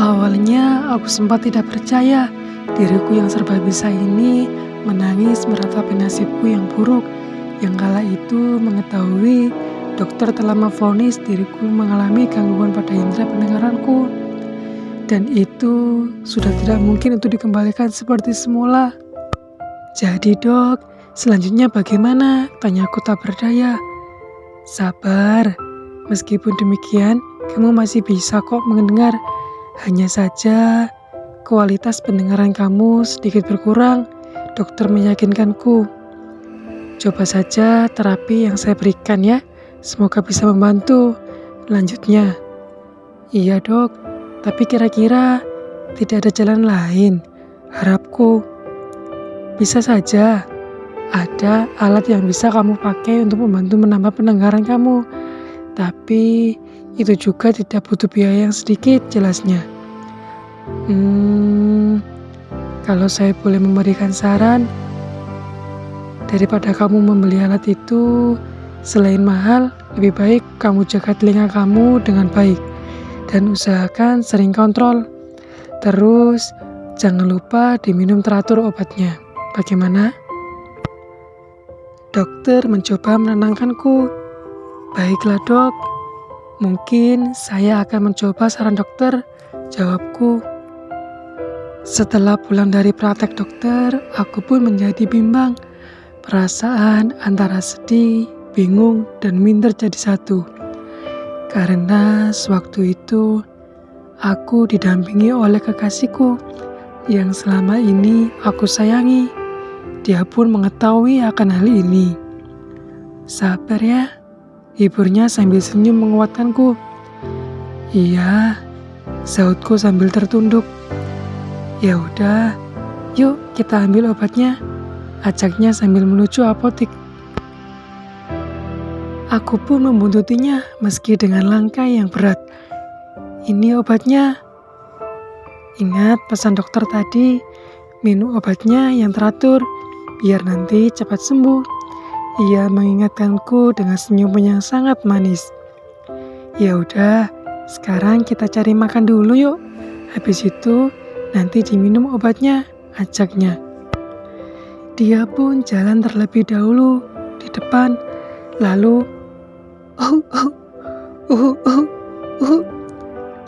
Awalnya aku sempat tidak percaya diriku yang serba bisa ini menangis meratapi nasibku yang buruk. Yang kala itu mengetahui dokter telah memvonis diriku mengalami gangguan pada indera pendengaranku. Dan itu sudah tidak mungkin untuk dikembalikan seperti semula. Jadi dok, selanjutnya bagaimana? Tanyaku tak berdaya. Sabar, meskipun demikian kamu masih bisa kok mendengar. Hanya saja kualitas pendengaran kamu sedikit berkurang, dokter meyakinkanku. Coba saja terapi yang saya berikan ya, semoga bisa membantu. Lanjutnya, iya dok, tapi kira-kira tidak ada jalan lain, harapku. Bisa saja, ada alat yang bisa kamu pakai untuk membantu menambah pendengaran kamu. Tapi itu juga tidak butuh biaya yang sedikit jelasnya. Kalau saya boleh memberikan saran, daripada kamu membeli alat itu, selain mahal, lebih baik kamu jaga telinga kamu dengan baik dan usahakan sering kontrol. Terus jangan lupa diminum teratur obatnya. Bagaimana? Dokter mencoba menenangkanku. Baiklah dok, mungkin saya akan mencoba saran dokter, jawabku. Setelah pulang dari praktek dokter, aku pun menjadi bimbang. Perasaan antara sedih, bingung, dan minder jadi satu. Karena sewaktu itu, aku didampingi oleh kekasihku yang selama ini aku sayangi. Dia pun mengetahui akan hal ini. Sabar ya, hiburnya sambil senyum menguatkanku. Iya, sautku sambil tertunduk. Ya udah, yuk kita ambil obatnya, ajaknya sambil menuju apotik. Aku pun membuntutinya meski dengan langkah yang berat. Ini obatnya. Ingat pesan dokter tadi, minum obatnya yang teratur, biar nanti cepat sembuh. Ia mengingatkanku dengan senyuman yang sangat manis. Ya udah, sekarang kita cari makan dulu yuk. Habis itu nanti diminum obatnya, ajaknya. Dia pun jalan terlebih dahulu di depan, lalu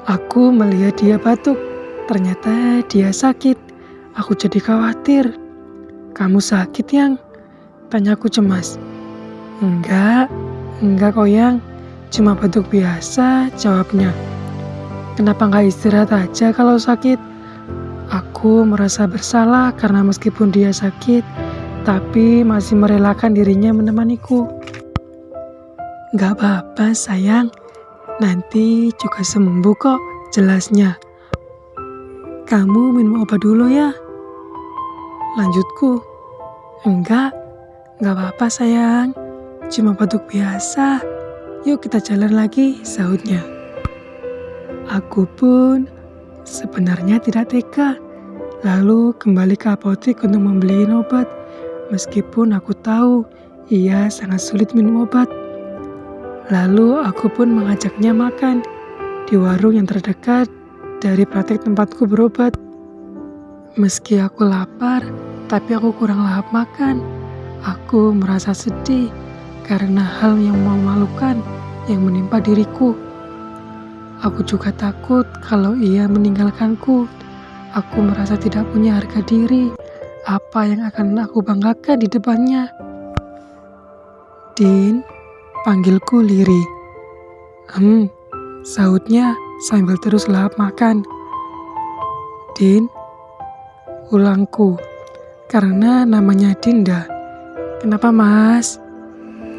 aku melihat dia batuk. Ternyata dia sakit. Aku jadi khawatir. Kamu sakit, Yang? Tanyaku cemas. Enggak kok, Yang. Cuma batuk biasa, jawabnya. Kenapa nggak istirahat aja kalau sakit? Aku merasa bersalah karena meskipun dia sakit, tapi masih merelakan dirinya menemaniku. Gak apa-apa sayang, nanti juga sembuh kok, jelasnya. Kamu minum obat dulu ya? Lanjutku. Enggak apa-apa sayang, cuma batuk biasa. Yuk kita jalan lagi, sahutnya. Aku pun sebenarnya tidak tega, lalu kembali ke apotik untuk membeli obat, meskipun aku tahu ia sangat sulit minum obat. Lalu aku pun mengajaknya makan di warung yang terdekat dari praktek tempatku berobat. Meski aku lapar, tapi aku kurang lahap makan. Aku merasa sedih karena hal yang memalukan yang menimpa diriku. Aku juga takut kalau ia meninggalkanku. Aku merasa tidak punya harga diri. Apa yang akan aku banggakan di depannya? Din, panggilku lirih. Sahutnya sambil terus lahap makan. Din, ulangku, karena namanya Dinda. Kenapa mas?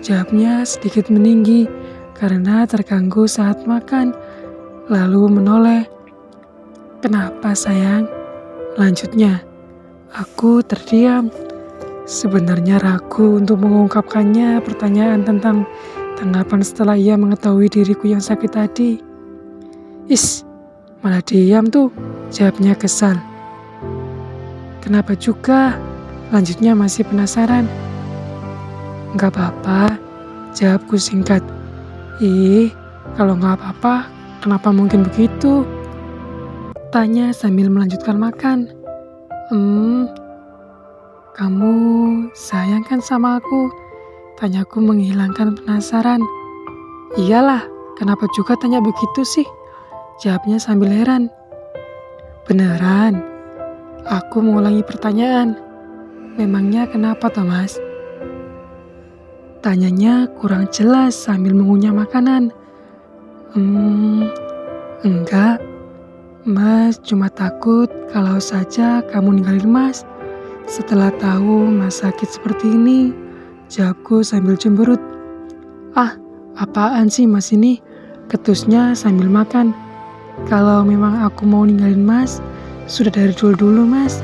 Jawabnya sedikit meninggi karena terganggu saat makan. Lalu menoleh. Kenapa sayang? Lanjutnya, aku terdiam. Sebenarnya ragu untuk mengungkapkannya pertanyaan tentang tanggapan setelah ia mengetahui diriku yang sakit tadi. Malah diam tuh, jawabnya kesal. Kenapa juga? Lanjutnya masih penasaran. Gak apa-apa, jawabku singkat. Kalau gak apa-apa, kenapa mungkin begitu? tanya sambil melanjutkan makan. Kamu sayang kan sama aku? Tanyaku menghilangkan penasaran. Iyalah, kenapa juga tanya begitu sih? Jawabnya sambil heran. Beneran? Aku mengulangi pertanyaan. Memangnya kenapa, Thomas? Tanyanya kurang jelas sambil mengunyah makanan. Enggak. Mas cuma takut kalau saja kamu ninggalin Mas. Setelah tahu Mas sakit seperti ini, jawabku sambil cemberut. Ah, apaan sih Mas ini? Ketusnya sambil makan. Kalau memang aku mau ninggalin Mas, sudah dari dulu Mas.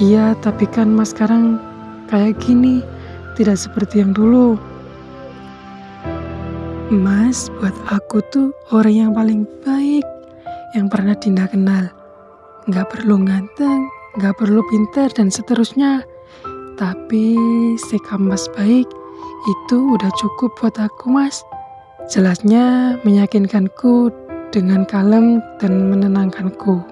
Iya, tapi kan Mas sekarang kayak gini, tidak seperti yang dulu. Mas buat aku tuh orang yang paling baik yang pernah Dinda kenal. Gak perlu ganteng, gak perlu pintar dan seterusnya. Tapi sikap Mas baik itu udah cukup buat aku Mas. Jelasnya meyakinkanku dengan kalem dan menenangkanku.